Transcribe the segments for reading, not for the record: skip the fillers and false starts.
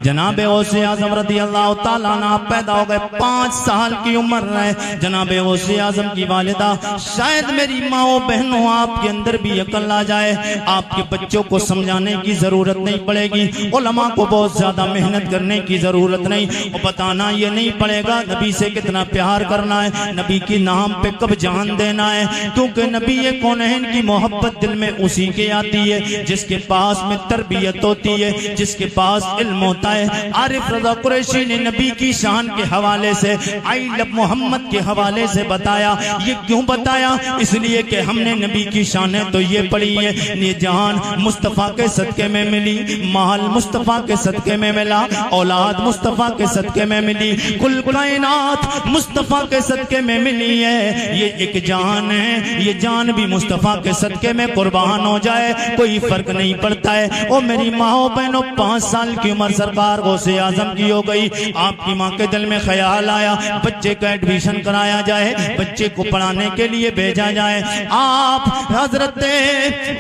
जनाबे गौसे आजम रज़ी अल्लाह ताला अन्हा पैदा हो गए, 5 साल की उम्र रहे। जनाबे गौसे आजम की वालिदा, शायद मेरी माओ बहनों आपके अंदर भी अकल आ जाए, आपके बच्चों को समझाने की जरूरत नहीं पड़ेगी, उलमा को बहुत ज्यादा मेहनत करने की जरूरत नहीं, और बताना ये नहीं पड़ेगा नबी से कितना प्यार करना है, नबी के नाम पे कब जान देना है, क्योंकि नबी कौनैन की मोहब्बत दिल में उसी के आती है जिसके पास में तरबियत होती है, जिसके पास इल्म होता है। आरिफ रज़ा कुरैशी ने नबी की शान के हवाले से, आई लव मोहम्मद के हवाले से बताया। ये क्यों बताया? इसलिए कि हमने नबी की शानें तो ये पढ़ी है, ये जान मुस्तफ़ा के सदके में मिली, माल मुस्तफ़ा के सदके में मिला, औलाद मुस्तफ़ा के सदके में मिली, कुल कायनात मुस्तफ़ा के सदके में मिली है। ये एक जान है, ये जान भी मुस्तफ़ा के सदके में कुर्बान हो जाए कोई फर्क नहीं पड़ता है। ओ मेरी माओ बहनों, 5 साल की उम्र सरकार गौसे आजम की हो गई। आपकी माँ के दिल में ख्याल आया बच्चे का एडमिशन कराया जाए, बच्चे को पढ़ाने के लिए भेजा जाए। आप हजरत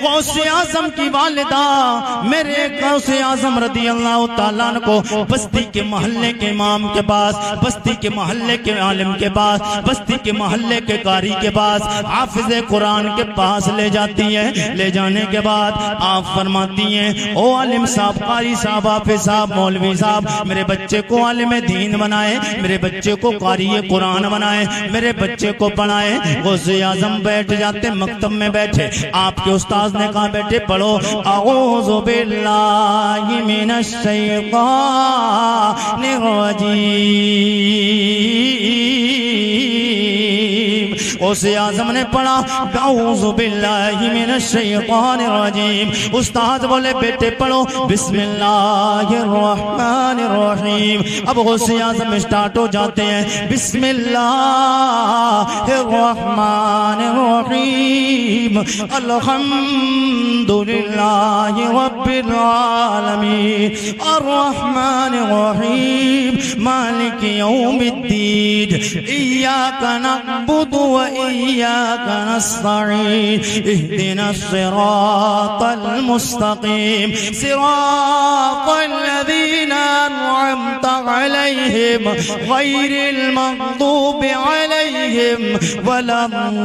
गौसे आजम की वालिदा मेरे गौसे आजम रज़ी अल्लाह ताला अन्हु को बस्ती के मोहल्ले के इमाम के पास, बस्ती के मोहल्ले के आलिम के पास, बस्ती के मोहल्ले के कारी के पास, हाफिज़े कुरान के पास ले जाती है। ले जाने के बाद आप फरमाती हैं, ओ आलिम साहब, कारी साहब, हाफिज़ साहब, मौलवी साहब, मेरे बच्चे को आलिम दीन बनाए, मेरे बच्चे को कारी कुरान बनाए, मेरे बच्चे को पढ़ाए। गौसे आजम बैठ जाते, मकतब में बैठे, आपके उस्ताद ने कहा बेटे पढ़ो, अऊज़ु बिल्लाहि मिनश शैतानिर रजीम। गौसे आजम ने पढ़ा, अऊज़ु बिल्लाहि मिनश शैतानिर रजीम। उस्ताद बोले बेटे पढ़ो, बिस्मिल्लाहिर रहमानिर रहीम। अब गौसे आजम स्टार्ट हो जाते हैं, बिस्मिल्लाहिर रहमानिर रहीम, अल्हम्दुलिल्लाहि रब्बिल आलमीन, अर्रहमानिर रहीम, मालिकि यौमिद्दीन, इय्याका नअबुदु व इय्याका नस्तईन, इहदिनस सिरातल मुस्तकीम, सिरातल लज़ीना अनअमता अलैहिम गैरिल मग़दूबि अलैहिम वलद्दाल्लीन।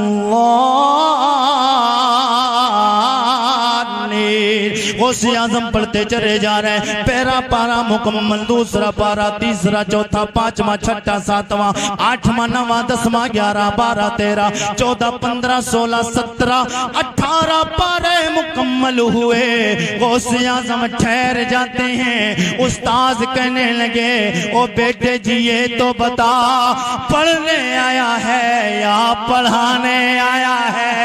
गौसे आजम पढ़ते चले जा रहे हैं, पहला पारा मुकम्मल, दूसरा पारा, तीसरा, चौथा, पांचवा, छठा, सातवां, आठवां, नवां, 10वां, 11, 12, 13, 14, 15, 16, 17, 18 पारे मुकम्मल हुए। गौसे आजम ठहर जाते हैं। उस्ताद कहने लगे, ओ बेटे जी ये तो बता पढ़ने आया है या पढ़ाने आया है?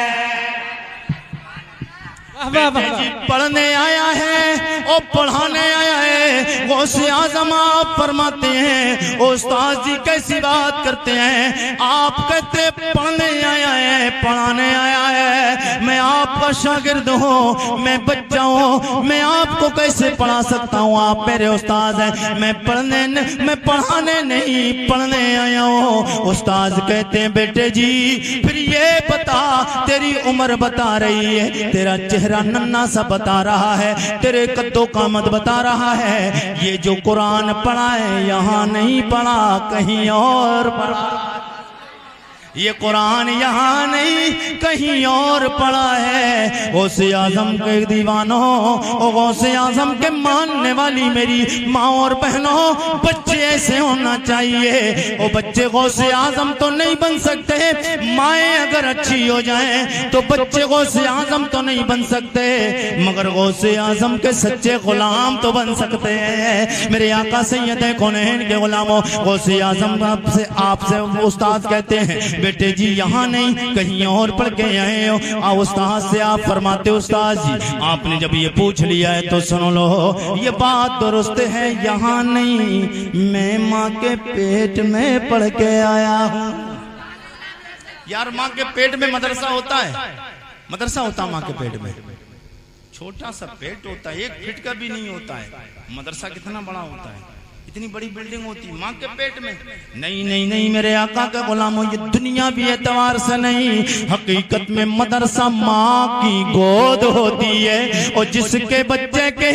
जी पढ़ने आया है और पढ़ाने आया है। गौसे आजम आप फरमाते हैं, उस्ताद जी कैसी बात करते हैं? आप कहते पढ़ने आया है, पढ़ाने आया है। मैं आपका शागिर्द हूँ, मैं बच्चा हूँ, मैं आपको कैसे पढ़ा सकता हूँ? आप मेरे उस्ताद हैं, मैं पढ़ाने नहीं पढ़ने आया हूँ। उस्ताद कहते हैं बेटे जी फिर ये बता, तेरी उम्र बता रही है, तेरा चेहरा नन्ना सा बता रहा है, तेरे कद्दो कामत बता रहा है, ये जो कुरान पढ़ा है यहाँ नहीं पढ़ा, कहीं और पढ़ा। ये कुरान यहाँ नहीं कहीं और पढ़ा है। गौसे आजम के दीवानों और गौसे आजम के मानने वाली मेरी माँ और बहनों, बच्चे ऐसे होना चाहिए। और बच्चे गौसे आजम तो नहीं बन सकते, माएँ अगर अच्छी हो जाएं तो बच्चे गौसे आजम तो नहीं बन सकते, मगर गौसे आजम के सच्चे गुलाम तो बन सकते हैं। मेरे आका सैयद कौनैन के गुलामों, गौसे आजम आपसे उस्ताद कहते हैं बेटे जी यहाँ नहीं कहीं और पढ़ के आए हो। उस्ताद से आप फरमाते, उस्ताद जी आपने जब ये पूछ लिया है तो सुन लो, ये बात दुरुस्त है, यहाँ नहीं, मैं माँ के पेट में पढ़ के आया हूँ। यार माँ के पेट में मदरसा होता है, मदरसा होता माँ के पेट में, छोटा सा पेट होता है, 1 फीट का भी नहीं होता है। मदरसा कितना बड़ा होता है, इतनी बड़ी बिल्डिंग होती माँ के पेट में। नहीं नहीं नहीं मेरे आका के गुलामों, ये दुनिया भी एतवार से नहीं, हकीकत में मदरसा माँ की गोद होती है। और जिसके बच्चे की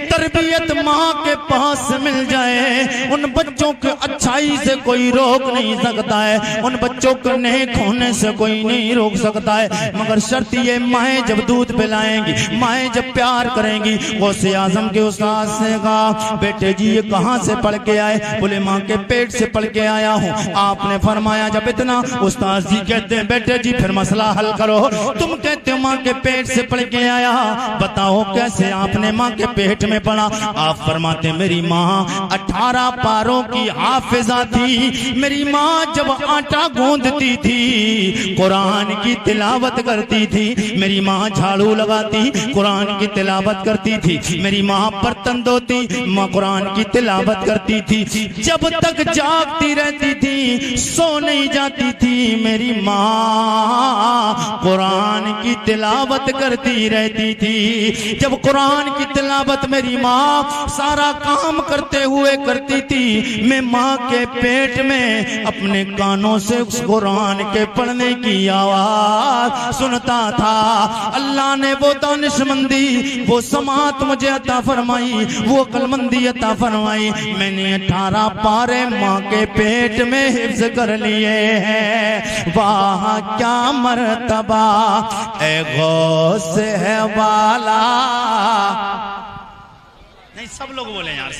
तरबियत माँ के पास मिल जाए, उन बच्चों को अच्छाई से कोई रोक नहीं सकता है, उन बच्चों को नेक होने से कोई नहीं रोक सकता है। मगर शर्त ये, माएँ जब दूध पिलाएंगी, माएँ जब प्यार करेंगी। गौसे आजम के उस्ताद से कहा, बेटे जी ये कहाँ से पढ़ के आए? बोले माँ के पेट से पढ़ के आया हूँ। आपने फरमाया जब इतना, उस्ताद जी कहते हैं बेटे जी फिर मसला हल करो। तुम कहते हो माँ के पेट से पढ़ के आया, बताओ कैसे आपने माँ के पेट में पढ़ा? आप फरमाते मेरी माँ 18 पारों की हाफिजा थी। मेरी माँ जब आटा गूंदती थी कुरान की तिलावत करती थी। मेरी माँ झाड़ू लगाती कुरान की तिलावत करती थी। मेरी माँ बर्तन धोती माँ कुरान की तिलावत करती थी। जब तक जागती रहती थी, सो नहीं जाती थी, मेरी माँ कुरान की तिलावत करती रहती थी। जब कुरान की तिलावत मेरी माँ सारा काम करते हुए करती थी, मैं माँ के पेट में अपने कानों से उस कुरान के पढ़ने की आवाज सुनता था। अल्लाह ने वो दानिशमंदी, वो समात मुझे अता फरमाई, वो अक्लमंदी अता फरमाई। मैंने 18 पारे माँ के पेट में हिफ्ज कर लिए हैं। वाह क्या मर्तबा ए गौस है वाला। नहीं सब लोग बोले यार,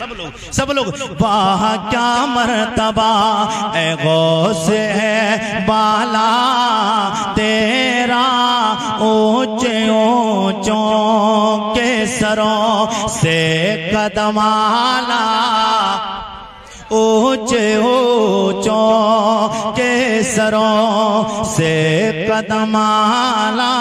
सब लोग वाह क्या मर्तबा ए गौस है बाला तेरा, ऊंचे ऊंचों के सरों से कदमाला, ऊंचे ऊंचों के सरों से कदमाला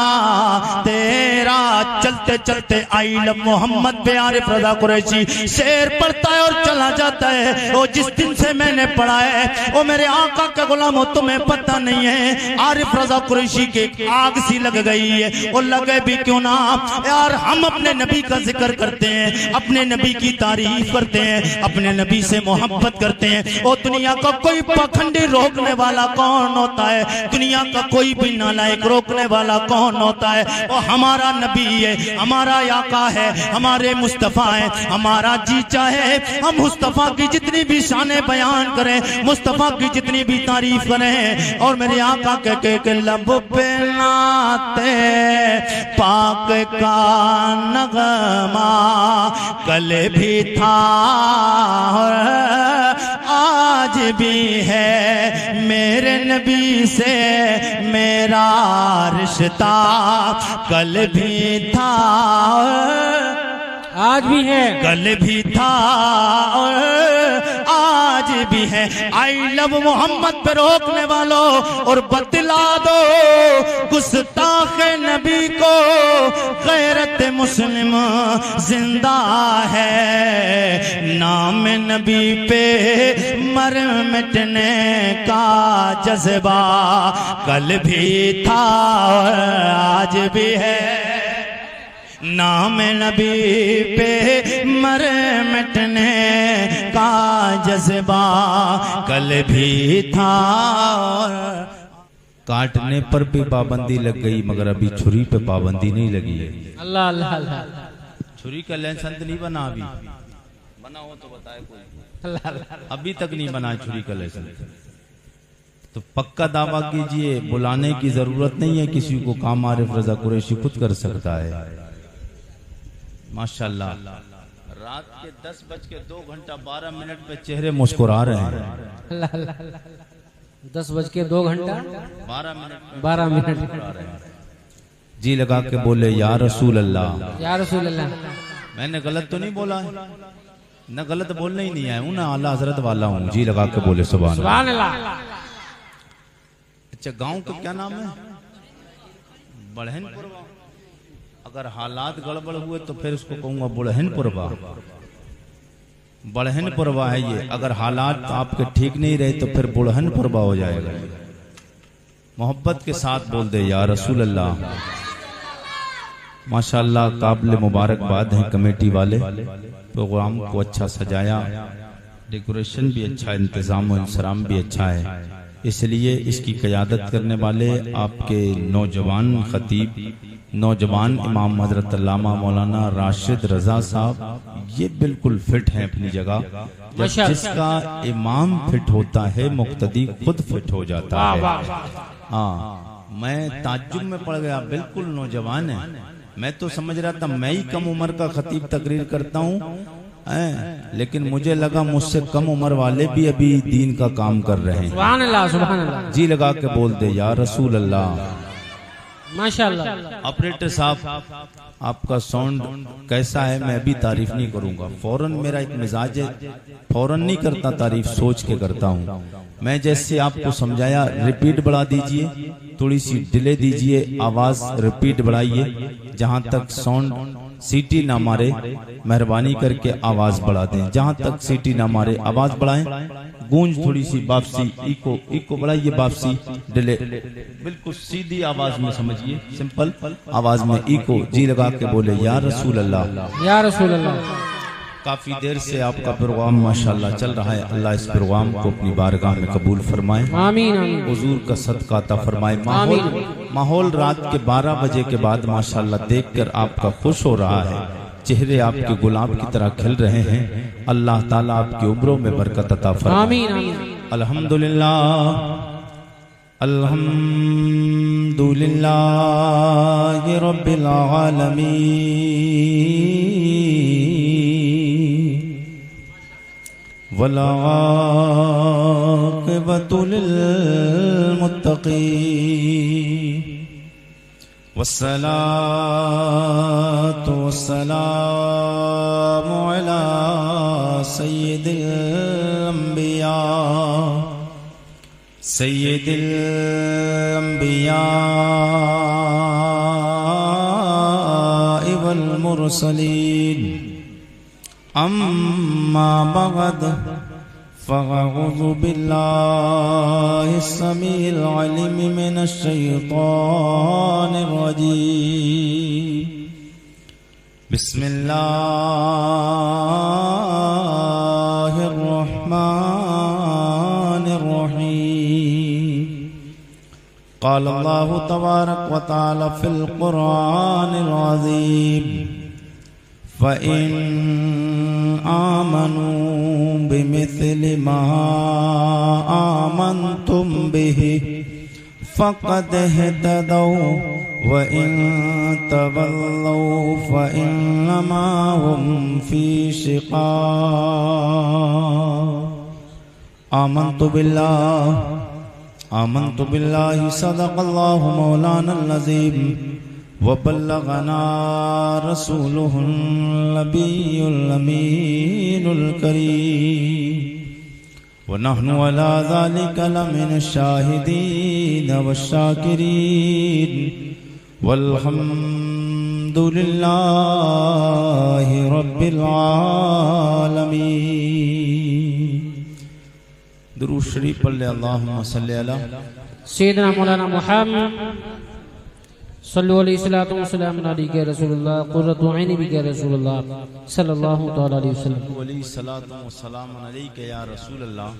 तेरा। चलते चलते आई लव मोहम्मद पे आरिफ रजा कुरैशी शेर पढ़ता है और चला जाता है। वो जिस दिन से मैंने पढ़ा है वो मेरे आका का गुलाम हो, तुम्हें पता नहीं है आरिफ रजा कुरैशी के आग सी लग गई है। वो लगे भी क्यों ना यार, हम अपने नबी का जिक्र करते हैं, अपने नबी की तारीफ करते हैं, अपने नबी से मोहब्बत करते हैं। और दुनिया का कोई पखंडी रोकने वाला कौन होता है? दुनिया का कोई भी नालायक रोकने वाला कौन होता है? वो हमारा नबी है, हमारा आका है, हमारे मुस्तफा है। हमारा जी चाहे हम मुस्तफा की जितनी भी शाने बयान करें, मुस्तफा की जितनी भी तारीफ करें, और मेरे आका के लब पे नाते पाक का नगमा कल भी था आज भी है, मेरे नबी से मेरा रिश्ता कल भी था आज भी है, कल भी था और आज भी है। आई लव मोहम्मद पे रोकने वालों और बतला दो गुस्ताख नबी को, गैरत मुस्लिम जिंदा है। नाम नबी पे मर मिटने का जज्बा कल भी था और आज भी है। नाम नबी पे मर मिटने का जज्बा कल भी था। काटने पर भी पाबंदी लग गई, मगर अभी छुरी पे पाबंदी नहीं लगी है। अल्लाह अल्लाह अल्लाह। छुरी का लाइसेंस नहीं बना, अभी बना हो तो बताए कोई। अल्लाह अल्लाह। अभी तक नहीं बना छुरी का लाइसेंस। तो पक्का दावा कीजिए, बुलाने की जरूरत नहीं है किसी को, काम आरिफ रजा कुरैशी खुद कर सकता है। माशाल्लाह। रात के 10:02 पे चेहरे मुस्कुरा रहे हैं। अल्लाह अल्लाह अल्लाह। 10:02 12 मिनट जी लगा के बोले या रसूल अल्लाह, या रसूल अल्लाह। मैंने गलत तो नहीं बोला है, न गलत बोलने ही नहीं आया हूँ, ना आला हजरत वाला हूँ। जी लगा के बोले सुभान अल्लाह। अच्छा गांव का क्या नाम है? बढ़नपुरवा। अगर हालात गड़बड़ हुए तो फिर उसको कहूंगा बुढ़नपुरवा। बढ़नपुरवा है ये। अगर हालात आपके ठीक नहीं रहे तो फिर बुढ़नपुरवा हो जाएगा। मोहब्बत के साथ बोल दे या रसूल अल्लाह। माशाअल्लाह काबिल मुबारकबाद हैं कमेटी वाले, प्रोग्राम को अच्छा सजाया, डेकोरेशन भी अच्छा है, इंतजाम और इंसराम भी अच्छा है। इसलिए इसकी क़यादत करने वाले आपके नौजवान खतीब, नौजवान इमाम हजरत अल्लामा मौलाना राशिद रजा साहब, ये बिल्कुल फिट हैं अपनी जगह। जब जिसका इमाम फिट होता है मुक्तदी खुद फिट हो जाता है। हाँ, मैं ताज्जुब में पड़ गया, बिल्कुल नौजवान है। मैं तो समझ रहा था मैं ही कम उम्र का खतीब तकरीर करता हूँ, लेकिन मुझे लगा मुझसे कम उम्र वाले भी अभी दीन का काम कर रहे हैं। सुभान अल्लाह, सुभान अल्लाह। जी लगा के बोल दे या रसूल अल्लाह। माशाअल्लाह। ऑपरेटर साहब, आपका साउंड कैसा है मैं अभी तारीफ नहीं करूंगा। फौरन मेरा एक मिजाज है, फौरन नहीं करता तारीफ, सोच के करता हूँ। मैं जैसे आपको समझाया, रिपीट बढ़ा दीजिए, थोड़ी सी डिले दीजिए, आवाज रिपीट बढ़ाइए, जहां तक साउंड सीटी ना मारे मेहरबानी करके आवाज बढ़ा दें। जहां तक सीटी ना मारे आवाज बढ़ाएं। गूंज थोड़ी सी वापसी, इको बढ़ाइए, वापसी डिले, बिल्कुल सीधी आवाज में समझिए, सिंपल आवाज में इको। जी लगा के बोले या रसूल अल्लाह, या रसूल अल्लाह। काफी देर से आपका प्रोग्राम माशाल्लाह चल रहा है। अल्लाह इस प्रोग्राम को अपनी बारगाह में कबूल फरमाए, आमीन आमीन। हुजूर का सदका अता फरमाए। माहौल रात के 12 बजे के बाद माशाल्लाह देखकर आपका खुश हो रहा है, चेहरे आपके गुलाब की तरह खिल रहे हैं। अल्लाह ताला आपकी उम्रों में बरकत अता फरमाए, आमीन आमीन। अल्हम्दुलिल्लाह, अल्हम्दुलिल्लाह रब्बिल आलमीन, वल आक़िबतु लिल मुत्तक़ीन, वस्सलातु वस्सलामु अला सय्यिदिल अंबिया, सय्यिदिल अंबिया वल मुरसलीन। अम्मा बअद, फ़अऊज़ु बिल्लाहि स्समीइल अलीम मिनश शैतानिर रजीम। बिस्मिल्लाहिर रहमानिर रहीम। क़ाल अल्लाहु तबारक व तआला फ़िल क़ुरआनिल अज़ीम, फ़इन आमनू बिमिस्लि मा आमनतुम बिहि फ़क़द इह्तदौ व इन तवल्लौ फ़इन्नमा हुम फ़ी शिक़ाक़। आमन्तु बिल्लाहि सदक़ल्लाहु मौलानल अज़ीम व बल्लगना रसूलुहुन नबियुल अमीनुल करीम, व नहनु अला ज़ालिका लमिनश शाहिदीन वश्शाकिरीन, वल्हम्दुलिल्लाहि रब्बिल आलमीन। दुरूद शरीफ पढ़ ले। अल्लाहुम्मा सल्लि अला सय्यिदना मौलाना मुहम्मद सल्लल्लाहु अलैहि वसल्लम के रसूलुल्लाह, क़ुर्रतु ऐनी भी के रसूलुल्लाह सल्लल्लाहु तआला अलैहि वसल्लम। वली सलातु व सलाम अलैका या रसूलल्लाह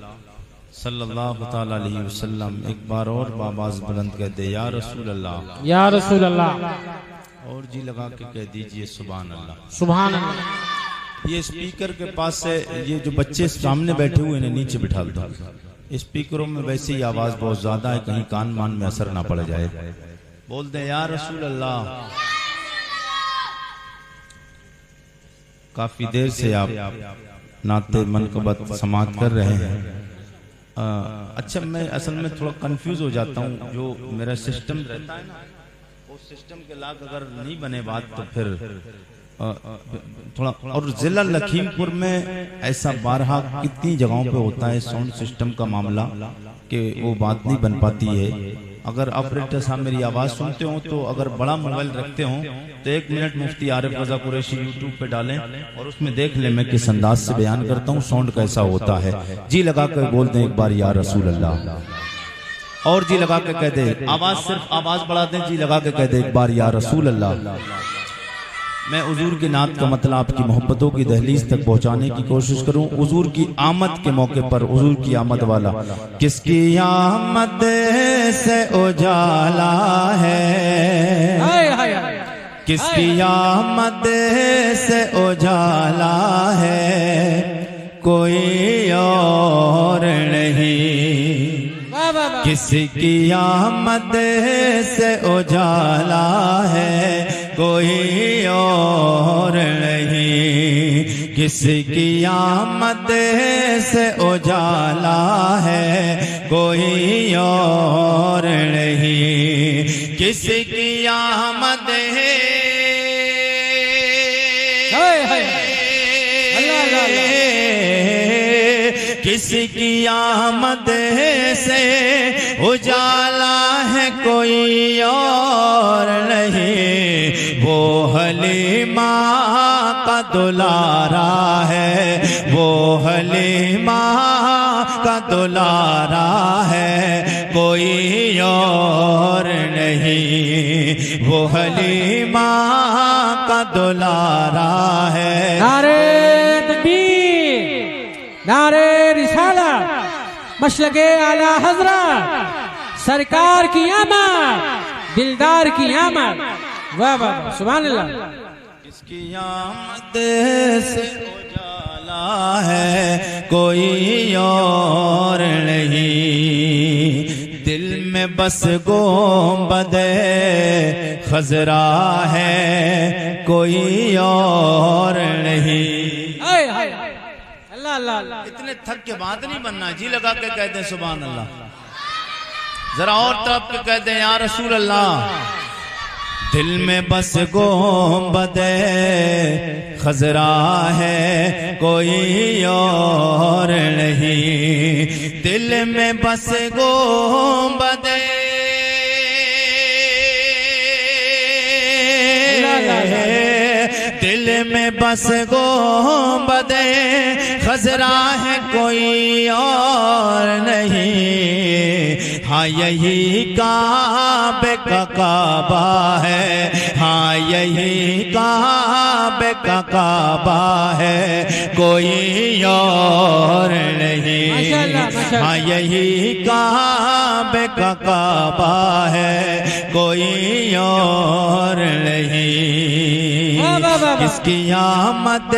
सल्लल्लाहु तआला अलैहि वसल्लम। एक बार और बाबाज बुलंद कह दे या रसूलल्लाह, या रसूलल्लाह। और जी लगा के कह दीजिए सुभान अल्लाह, सुभान अल्लाह। ये स्पीकर के पास से ये जो बच्चे सामने बैठे हुए इन्हें नीचे बिठा दो। स्पीकरों में वैसे ही आवाज बहुत ज्यादा है, कहीं कान मान में असर ना पड़ जाए। बोल दे या रसूल अल्लाह। काफी देर से आप नाते मनकबत समात कर रहे हैं। अच्छा, मैं असल में थोड़ा कंफ्यूज हो जाता हूँ। जो मेरा सिस्टम रहता है ना, उस सिस्टम के लाग अगर नहीं बने बात तो फिर थोड़ा। और जिला लखीमपुर में ऐसा बारहा कितनी जगहों पे होता है साउंड सिस्टम का मामला कि वो बात नहीं बन पाती है। अगर ऑपरेटर साहब मेरी आवाज सुनते हो तो अगर बड़ा मोबाइल रखते हो तो 1 मिनट मुफ्ती आरिफ रजा कुरैशी यूट्यूब पे डालें और उसमें देख लें मैं किस अंदाज से बयान करता हूँ, साउंड कैसा होता है। जी लगा कर बोल दें एक बार या रसूल अल्लाह, और जी लगा के कह दे। आवाज सिर्फ आवाज बढ़ा दें, जी लगा के कह दे एक बार या रसूल अल्लाह। मैं हुजूर की नात का मतलब आपकी मोहब्बतों की दहलीज तक पहुंचाने की कोशिश करूं। हुजूर की आमद के मौके पर हुजूर की आमद वाला, किसकी आमद से उजाला है, किसकी आमद से उजाला है, कोई और नहीं, किसकी आमद से उजाला है, कोई और नहीं, किसकी आमद से उजाला है, कोई और नहीं, किसकी आमद है, किसकी आमद से उजाला है, कोई और नहीं, वो हलीमा का दुलारा है, वो हलीमा का दुलारा है, कोई और नहीं, वो हलीमा का दुलारा है। नारे तकबीर, नारे रिसाला, मशलके आला हजरत, सरकार की आमद, दिलदार की आमद, वाह वाह सुभान अल्लाह। किसकी आमद से उजाला है, कोई और नहीं, दिल में बस गुंबदे खजरा है, कोई और नहीं। अल्लाह अल्लाह, इतने थक के बात नहीं बनना, जी लगा के कहते हैं सुभान अल्लाह। जरा और तरफ के कहते हैं या रसूल अल्लाह। दिल में बस गुंबदे खजरा है, कोई और नहीं, दिल में बस गुंबदे दिल में बस गुंबदे खजरा है, कोई और नहीं, हाँ यही काबे का काबा है, हाँ यही काबे का काबा है, कोई और नहीं, हाँ यही काबे का काबा है, कोई और नहीं, किसकी आमद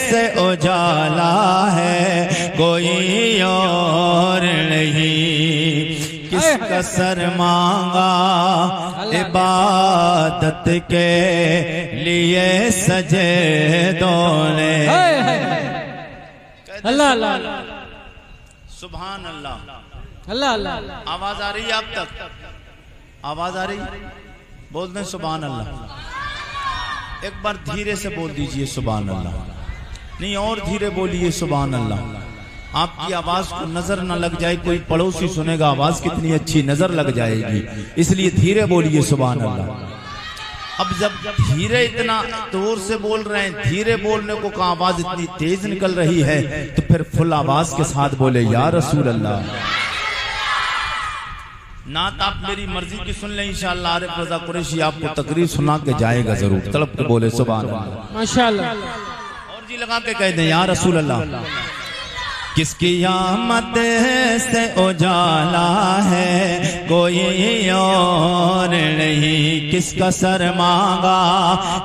से उजाला है, कोई और नहीं, किसका सर मांगा इबादत के लिए सजे दोने। अल्लाह अल्लाह सुभान अल्लाह अल्लाह अल्लाह। आवाज आ रही है आप तक? आवाज आ रही? बोल दें सुभान अल्लाह। एक बार धीरे से बोल दीजिए सुभान अल्लाह, नहीं और धीरे बोलिए सुभान अल्लाह। आपकी आवाज को नजर न लग जाए, कोई पड़ोसी सुनेगा आवाज कितनी अच्छी, नजर लग जाएगी, इसलिए धीरे बोलिए सुभान अल्लाह। अब जब धीरे इतना जोर से बोल रहे हैं, धीरे बोलने को कहा आवाज इतनी तेज निकल रही है, तो फिर फुल आवाज के साथ बोले या रसूल अल्लाह। नात आप मेरी मर्जी की सुन लें इंशाअल्लाह। आरिफ रजा कुरैशी आपको तकरीर सुना के जाएगा जरूर, तड़प के बोले सुभान अल्लाह माशाअल्लाह। और जी लगा के कह दें या रसूल अल्लाह। किसकी आमद से उजाला है, कोई और नहीं, किसका सर मांगा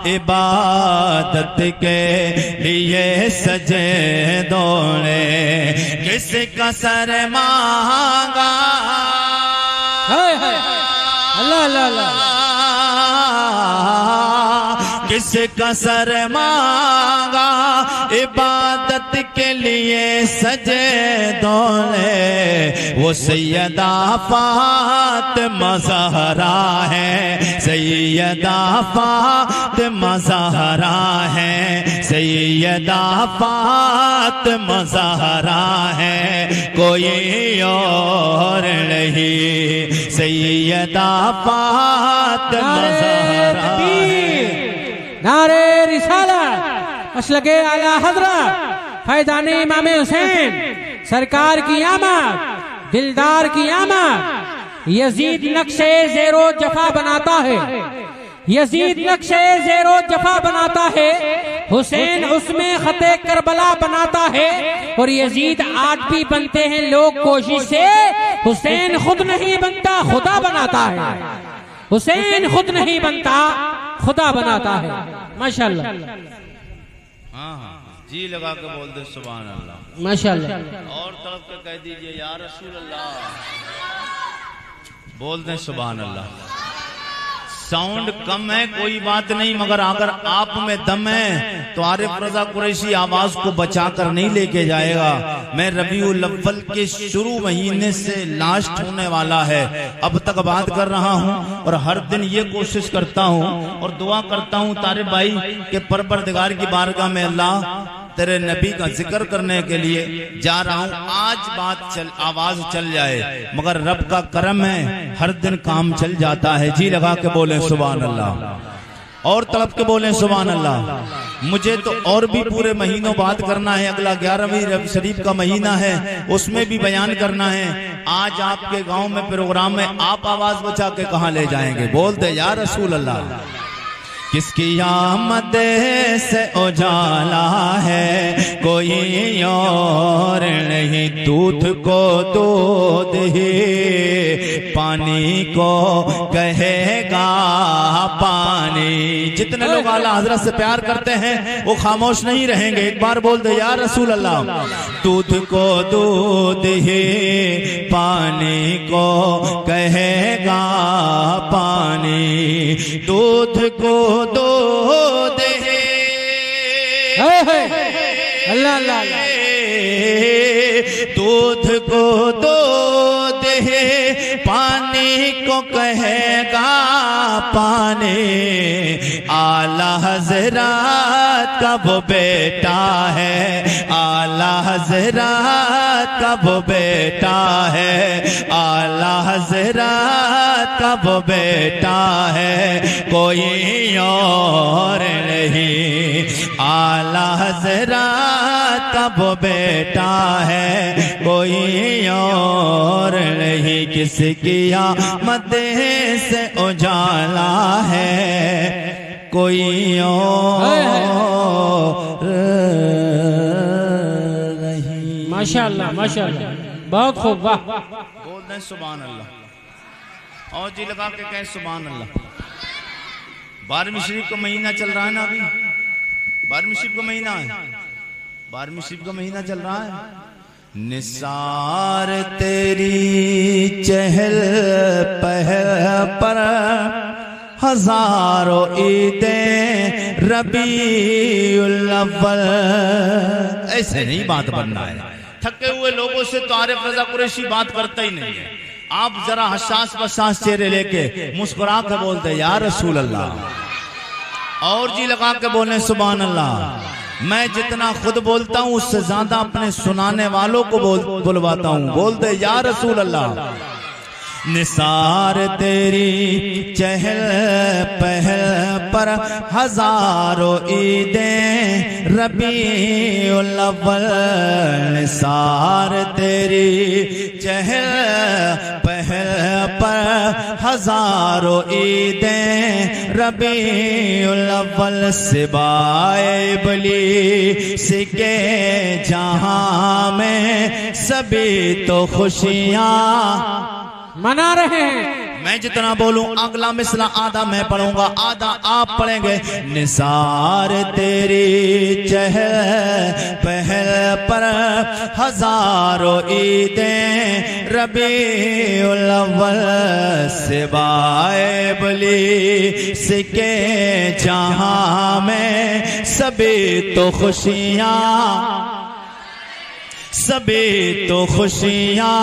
इबादत के लिए सजे दोने, किसका सर मांगा अल्लाह अल्लाह, किसका सर मांगा इबादत के लिए सजे दोने, वो सैयदा फातिमा ज़हरा है, सैयदा फातिमा ज़हरा है, सैयदा फातिमा ज़हरा है, कोई और नहीं, सैयदा फातिमा ज़हरा है। नारे रिसालत, मसलके आला हजरत, फैज़ाने इमाम हुसैन, सरकार की आमद, दिलदार की आमद, यजीद नक्शे ज़ेरो जफा बनाता है, यजीद नक्शे ज़ेरो जफा बनाता है, हुसैन उसमें खते करबला बनाता है। और यजीद आज भी बनते हैं लोग कोशिश से, हुसैन खुद नहीं बनता खुदा बनाता है। हुसैन खुद नहीं बनता खुदा बनाता है। माशाल्लाह। हाँ जी लगा के बोल दे सुभान अल्लाह। माशाल्लाह। और तरफ के कह दीजिए या रसूल अल्लाह, बोल दें सुभान अल्लाह। साउंड कम है कोई बात नहीं, मगर अगर आप में दम है तो आरिफ रजा कुरैशी आवाज को बचाकर नहीं लेके जाएगा। मैं रबीउल अव्वल के शुरू महीने से लास्ट होने वाला है, अब तक बात कर रहा हूँ और हर दिन ये कोशिश करता हूँ और दुआ करता हूँ तारिफ भाई के परवरदिगार की बारगाह में अल्लाह तेरे नबी का जिक्र करने के लिए जा रहा हूँ। आज आवाज चल जाए, मगर रब का करम है हर दिन काम चल जाता है। जी लगा के बोले सुभान अल्लाह और तड़प के बोले सुभान अल्लाह। मुझे तो और भी पूरे महीनों बात करना है, अगला 11वीं रबी शरीफ का महीना है, उसमें भी बयान करना है। आज आपके गांव में प्रोग्राम में आप आवाज बचा के कहाँ ले जाएंगे? बोलते या रसूल अल्लाह। किसकी आमद से उजाला है कोई और नहीं, दूध को दूध ही पानी को कहेगा पानी। जितने लोग आला हजरत से प्यार करते हैं वो खामोश नहीं रहेंगे। एक बार बोल दे या रसूल अल्लाह। दूध को दूध ही पानी को कहेगा पानी, दूध को दो दे अल्लाह अल्लाह। दूध को दो दे पानी को कहेगा पानी। आला हजरत का वो बेटा है, आला हजरत का वो बेटा है, आला हजरत का वो बेटा है, कोई और नहीं। आला हजरत का वो बेटा है, कोई और नहीं। किसकी आमद से उजाला है कोई और नहीं। माशाल्लाह माशाल्लाह, बहुत खूब, वाह। बोल दें सुभान अल्लाह और जी लगा के कहें सुभान अल्लाह। 12वीं शरीफ का महीना चल रहा है ना, अभी 12वीं शरीफ का महीना है, 12वीं शरीफ का महीना चल रहा है। निसार तेरी चहल पहल पर हजारों ईदें रबीउल अव्वल। ऐसे नहीं बात बनना है, थके हुए लोगों से तो आरिफ रजा कुरैशी बात करता ही नहीं है। आप जरा हसास बसास चेहरे लेके मुस्कुरा के बोलते या रसूल अल्लाह और जी लगा के बोले सुभान अल्लाह। मैं जितना खुद बोलता हूँ उससे ज्यादा अपने सुनाने वालों को बुलवाता हूँ। बोलते या रसूल अल्लाह। निसार तेरी चहल पहल पर हजारों ईदें रबीउल अव्वल। निसार तेरी चहल पहल पर हजारों ईदें रबीउल अव्वल। सिवाए इब्लीस के जहां में सभी तो खुशियां मना रहे हैं। मैं जितना बोलूं अगला मिसला आधा मैं पढ़ूंगा, आधा आप पढ़ेंगे। निसार तेरी चहल पहल पर हजारों ईदें रबीउल अव्वल। सिवाए इब्लीस के जहां में सभी तो खुशियां, सभी तो खुशियां।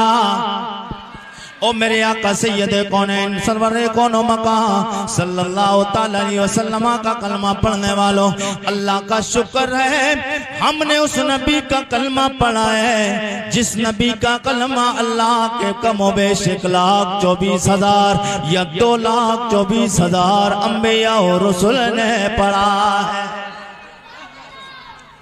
ओ मेरे आका सैयद कौनैन सरवर कौनो मकां सल्लल्लाहु तआला अलैहि वसल्लम का कलमा पढ़ने वालों, अल्लाह का शुक्र है हमने उस नबी का कलमा पढ़ा है जिस नबी का कलमा अल्लाह के कमोबेश 1,24,000 या 2,24,000 अंबिया और रसूल ने पढ़ा है।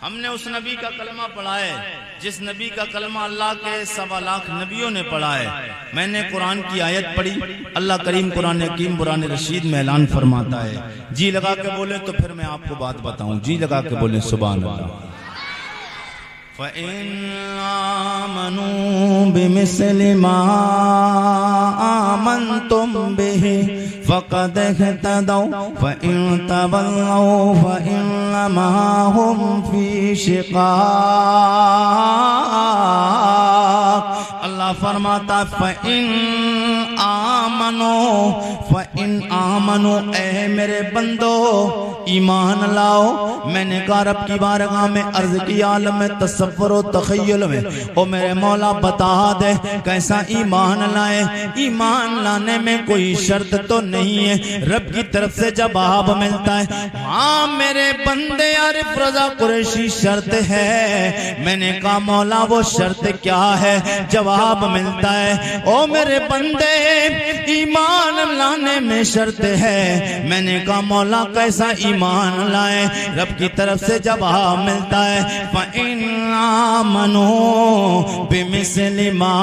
हमने उस नबी का कलमा पढ़ा है जिस नबी का कलमा अल्लाह के 1.25 लाख नबियों ने पढ़ा है। मैंने कुरान की आयत पढ़ी। अल्लाह करीम कुरान हकीम कुरान रशीद में ऐलान फरमाता है, जी लगा के बोले तो फिर मैं आपको बात बताऊं, जी लगा के बोले सुभान अल्लाह। फ़इन आमनू बिमिस्लि मा आमनतुम बिही फ़क़द इह्तदौ फ़इन तवल्लौ फ़इन्नमा हुम फ़ी शिक़ाक़। अल्लाह फरमाता फ़इन आमनो ए मेरे बंदो ईमान लाओ। मैंने कहा रब की बारगाह में अर्ज की आलम में तसव्वुर व तख़य्युल में, ओ मेरे मौला बता दे कैसा ईमान लाए। ईमान लाने में कोई शर्त तो नहीं है, रब की तरफ से जवाब मिलता है हाँ मेरे बंदे आरिफ रज़ा कुरैशी शर्त है। मैंने कहा मौला वो शर्त क्या है? जवाब मिलता है ओ मेरे बंदे ईमान लाने में शर्त है। मैंने कहा मौला कैसा ईमान लाए? रब की तरफ से जवाब मिलता है फ़इन आमनू बिमिस्लि मा